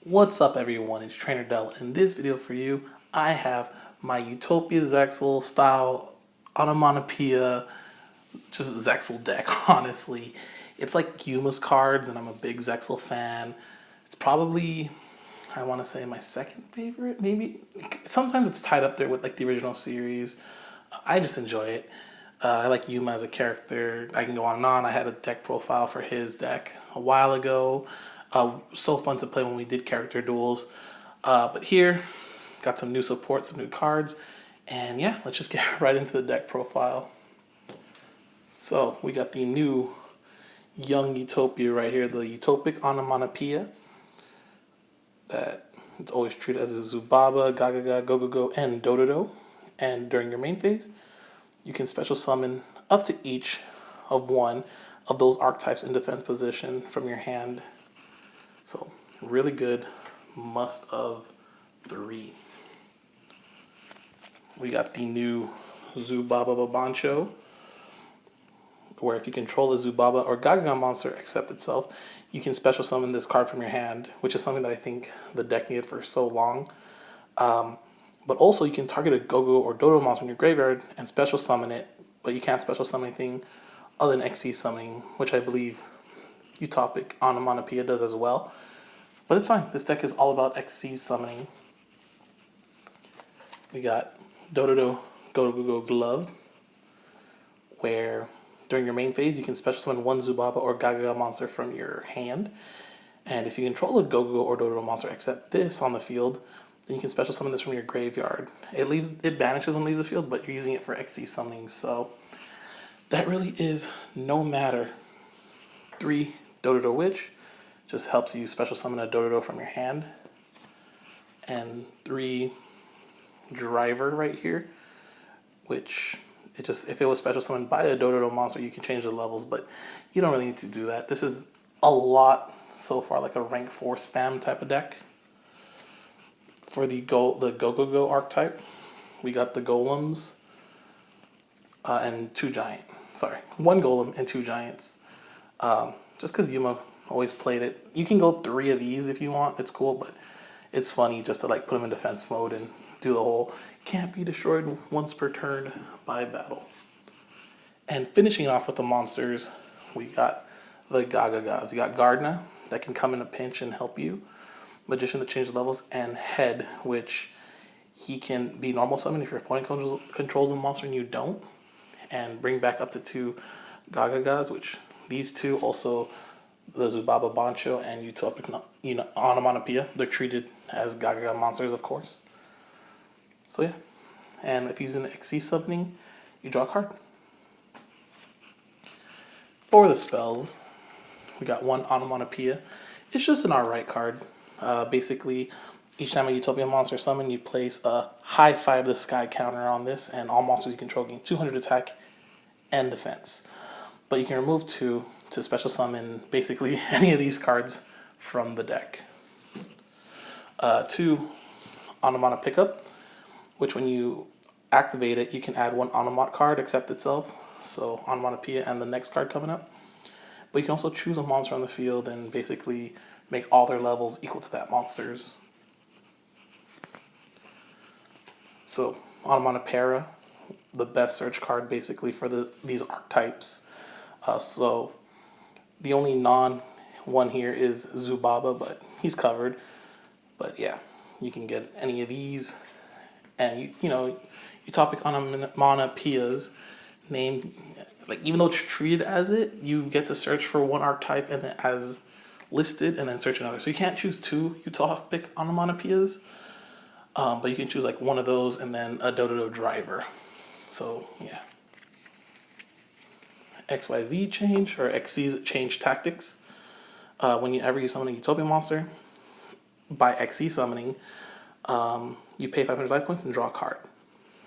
What's up everyone, it's Trainer Dell. In this video for you, I have my Utopia Zexal style Onomatopoeia, just Zexal deck, honestly. It's like Yuma's cards and I'm a big Zexal fan. It's probably, I want to say my second favorite, maybe. Sometimes it's tied up there with like the original series. I just enjoy it. I like Yuma as a character. I can go on and on. I had a deck profile for his deck a while ago. So fun to play when we did character duels. But here, got some new support, some new cards. And yeah, let's just get right into the deck profile. So we got the new young Utopia right here, the Utopic Onomatopoeia. That it's always treated as a Zubaba, Gagaga, Go, and Dododo. And during your main phase, you can special summon up to each of one of those archetypes in defense position from your hand. So really good, must of 3. We got the new Zubaba Babancho, where if you control a Zubaba or Gagaga monster except itself, you can special summon this card from your hand, which is something that I think the deck needed for so long. But also you can target a Go-Go or Dodo monster in your graveyard and special summon it, but you can't special summon anything other than XC summoning, which I believe Utopic Onomatopoeia does as well. But it's fine, this deck is all about XC summoning. We got Dodo Go Glove, where during your main phase you can special summon one Zubaba or Gagaga monster from your hand. And if you control a Go-Go or Dodo monster except this on the field, then you can special summon this from your graveyard. It banishes when it leaves the field, but you're using it for XC summoning, so that really is no matter. 3 Dodo Witch just helps you special summon a Dodo from your hand. And 3 Driver right here, which if it was special summoned by a Dodo monster, you can change the levels, but you don't really need to do that. This is a lot so far like a rank 4 spam type of deck. For the Go archetype, we got the Golems and 2 Giant. Sorry, 1 Golem and 2 Giants. Just because Yuma always played it. You can go 3 of these if you want. It's cool, but it's funny just to like put them in defense mode and do the whole can't be destroyed once per turn by battle. And finishing off with the monsters, we got the Gagagas. You got Gardna that can come in a pinch and help you. Magician that changes levels, and Head, which he can be normal summon if your opponent controls a monster and you don't, and bring back up to 2 Gagagas, which these two also, the Zubaba Bancho and Utopic Onomatopoeia, they're treated as Gagaga monsters, of course. So yeah, and if using XC summoning, you draw a card. For the spells, we got 1 Onomatopoeia. It's just an alright card. Basically, each time a Utopia monster summon, you place a high 5 the sky counter on this, and all monsters you control gain 200 attack and defense. But you can remove 2 to special summon basically any of these cards from the deck. 2 Onomata Pickup, which when you activate it, you can add 1 Onomat card except itself. So Onomatopoeia and the next card coming up. But you can also choose a monster on the field and basically make all their levels equal to that monster's. So Onomatopoeia, the best search card basically for these archetypes. So the only non-one here is Zubaba, but he's covered. But yeah, you can get any of these. And Utopic Onomatopoeia's name, like even though it's treated as it, you get to search for one archetype and then as listed and then search another. So you can't choose 2 Utopic Onomatopoeias, but you can choose like one of those and then a Dodo Driver. So yeah. XYZ change or XC's change tactics. Whenever you summon a Utopia monster, by XC summoning, you pay 500 life points and draw a card.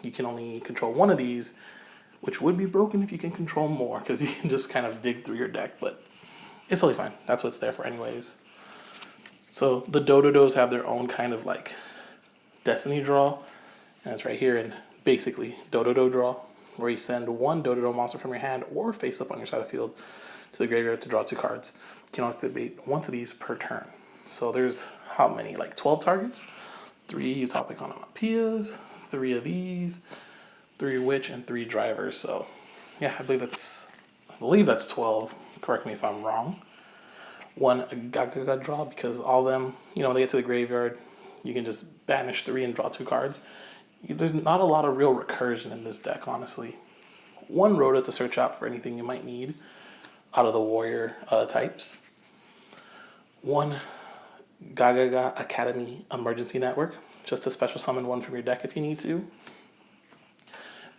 You can only control 1 of these, which would be broken if you can control more, because you can just kind of dig through your deck, but it's totally fine. That's what it's there for anyways. So the Dododos have their own kind of like destiny draw, and it's right here in basically Dododo draw, where you send 1 Dododo monster from your hand or face up on your side of the field to the graveyard to draw 2 cards. You can activate 1 of these per turn. So there's how many? Like 12 targets? 3 Utopic Onomatopoeias, 3 of these, 3 Witch, and 3 Drivers. So yeah, I believe that's 12. Correct me if I'm wrong. 1 Gaga draw, because all of them, when they get to the graveyard, you can just banish 3 and draw 2 cards. There's not a lot of real recursion in this deck, honestly. 1 Rhoda to search out for anything you might need out of the warrior types. 1 Gaga Academy Emergency Network, just to special summon 1 from your deck if you need to.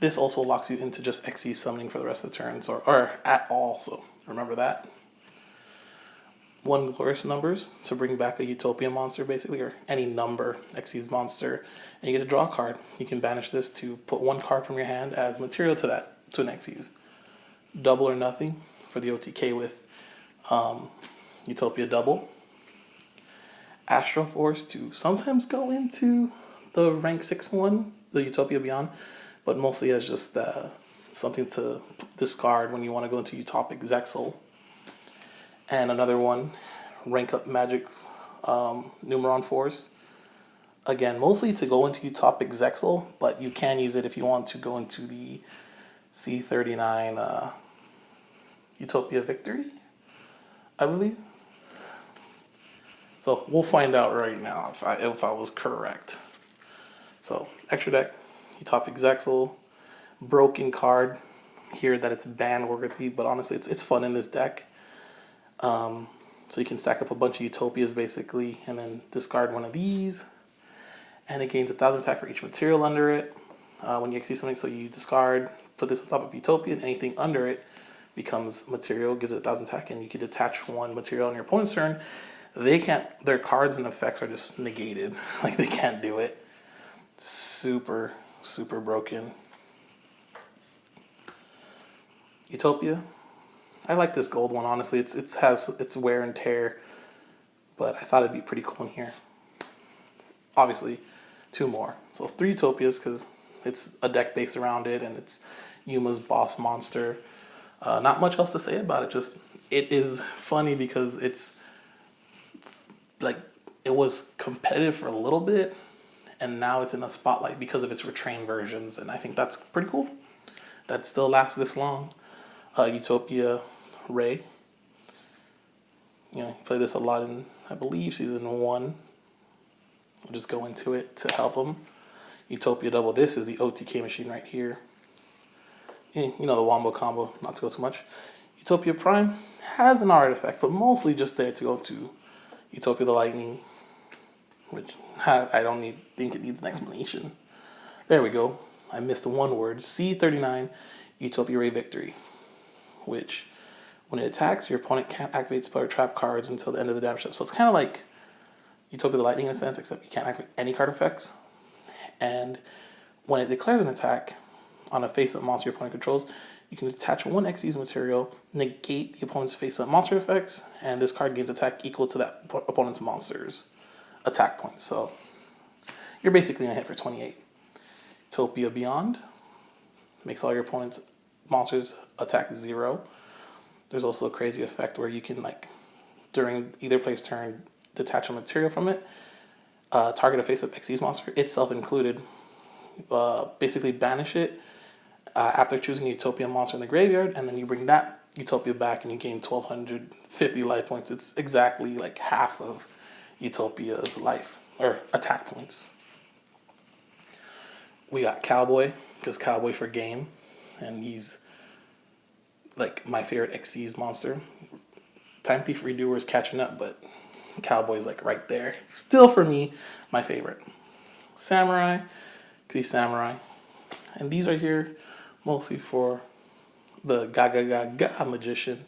This also locks you into just XE summoning for the rest of the turns, or at all, so remember that. 1 Glorious Numbers to bring back a Utopia monster, basically, or any number XE's monster, and you get to draw a card. You can banish this to put 1 card from your hand as material to an XE's. Double or Nothing for the OTK with Utopia Double. Astral Force to sometimes go into the rank 6 one, the Utopia Beyond, but mostly as just something to discard when you want to go into Utopic Zexal. And another one, rank up Magic Numeron Force. Again, mostly to go into Utopic Zexal, but you can use it if you want to go into the C39 Utopia Victory, I believe. So we'll find out right now if I was correct. So extra deck, Utopic Zexal, broken card here that it's ban worthy, but honestly it's fun in this deck. So you can stack up a bunch of Utopias basically, and then discard 1 of these, and it gains 1,000 attack for each material under it. When you see something, so you discard, put this on top of Utopia, and anything under it becomes material, gives it 1,000 attack, and you can detach 1 material on your opponent's turn. They can't. Their cards and effects are just negated. Like they can't do it. Super broken. Utopia. I like this gold one, honestly. It has its wear and tear, but I thought it'd be pretty cool in here. Obviously, 2 more. So 3 Utopias, because it's a deck based around it, and it's Yuma's boss monster. Not much else to say about it. Just, it is funny because it's like, it was competitive for a little bit, and now it's in a spotlight because of its retrained versions, and I think that's pretty cool. That still lasts this long. Utopia Ray. You play this a lot in, I believe, season 1. We'll just go into it to help them. Utopia Double. This is the OTK machine right here. The wombo combo, not to go too much. Utopia Prime has an art effect, but mostly just there to go to Utopia the Lightning, which I don't think it needs an explanation. There we go. I missed 1 word. C39 Utopia Ray Victory, which when it attacks, your opponent can't activate spell or trap cards until the end of the damage step. So it's kind of like Utopia the Lightning in a sense, except you can't activate any card effects. And when it declares an attack on a face-up monster your opponent controls, you can attach 1 XYZ material, negate the opponent's face-up monster effects, and this card gains attack equal to that opponent's monster's attack points. So you're basically going to hit for 28. Utopia Beyond makes all your opponent's monsters attack 0. There's also a crazy effect where you can, during either player's turn, detach a material from it, target a face-up XYZ monster, itself included, basically banish it after choosing a Utopia monster in the graveyard, and then you bring that Utopia back and you gain 1,250 life points. It's exactly half of Utopia's life, or attack points. We got Cowboy, because Cowboy for game, and he's my favorite XYZ monster. Time Thief Redoer is catching up, but Cowboy's right there. Still for me, my favorite. Samurai, because he's Samurai. And these are here mostly for the Gaga Magician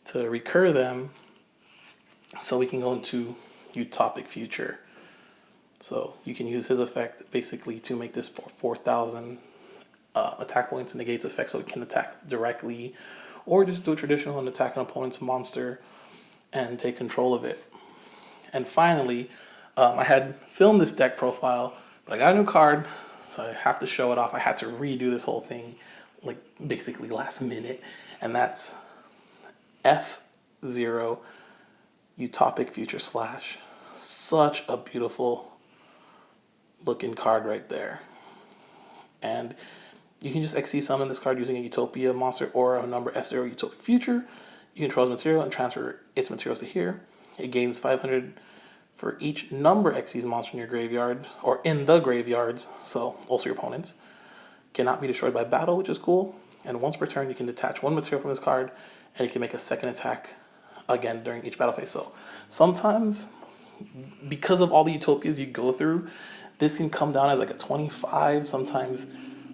to recur them so we can go into Utopic Future. So you can use his effect basically to make this 4,000 attack points and negates effect, so it can attack directly, or just do a traditional and attack an opponent's monster and take control of it. And finally, I had filmed this deck profile, but I got a new card, so I have to show it off. I had to redo this whole thing, basically last minute, and that's F0 Utopic Future Slash. Such a beautiful looking card right there. And you can just XC summon this card using a Utopia monster or a number F0 Utopic Future. You control its material and transfer its materials to here. It gains 500 for each number XC's monster in your graveyard, or in the graveyards, so also your opponents. Cannot be destroyed by battle, which is cool. And once per turn, you can detach one material from this card, and you can make a second attack again during each battle phase. So sometimes, because of all the Utopias you go through, this can come down as like a 25, sometimes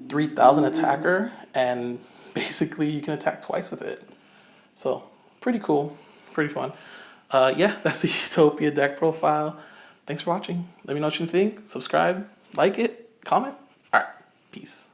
3,000 attacker, and basically you can attack twice with it. So pretty cool, pretty fun. Yeah, that's the Utopia deck profile. Thanks for watching. Let me know what you think. Subscribe, like it, comment. All right, peace.